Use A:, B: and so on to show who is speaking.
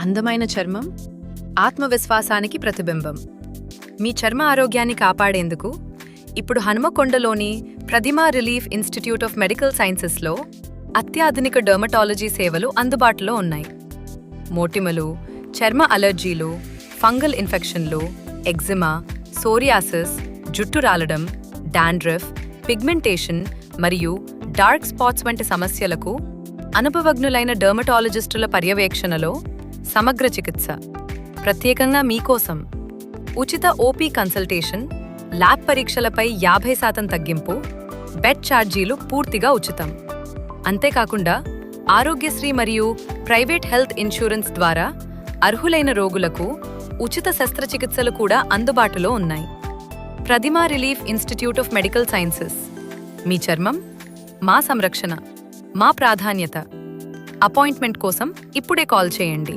A: అందమైన చర్మం ఆత్మవిశ్వాసానికి ప్రతిబింబం. మీ చర్మ ఆరోగ్యాన్ని కాపాడేందుకు ఇప్పుడు హనుమకొండలోని ప్రతిమా రిలీఫ్ ఇన్స్టిట్యూట్ ఆఫ్ మెడికల్ సైన్సెస్లో అత్యాధునిక డర్మటాలజీ సేవలు అందుబాటులో ఉన్నాయి. మోటిమలు, చర్మ అలర్జీలు, ఫంగల్ ఇన్ఫెక్షన్లు, ఎగ్జిమా, సోరియాసిస్, జుట్టు రాలడం, డాండ్రఫ్, పిగ్మెంటేషన్ మరియు డార్క్ స్పాట్స్ వంటి సమస్యలకు అనుభవజ్ఞులైన డర్మటాలజిస్టుల పర్యవేక్షణలో సమగ్ర చికిత్స ప్రత్యేకంగా మీకోసం. ఉచిత ఓపీ కన్సల్టేషన్, ల్యాబ్ పరీక్షలపై 50% తగ్గింపు, బెడ్ ఛార్జీలు పూర్తిగా ఉచితం. అంతేకాకుండా ఆరోగ్యశ్రీ మరియు ప్రైవేట్ హెల్త్ ఇన్సూరెన్స్ ద్వారా అర్హులైన రోగులకు ఉచిత శస్త్రచికిత్సలు కూడా అందుబాటులో ఉన్నాయి. Pratima relief institute of medical sciences. మీ చర్మం మా సంరక్షణ, మా ప్రాధాన్యత. అపాయింట్మెంట్ కోసం ఇప్పుడే కాల్ చేయండి.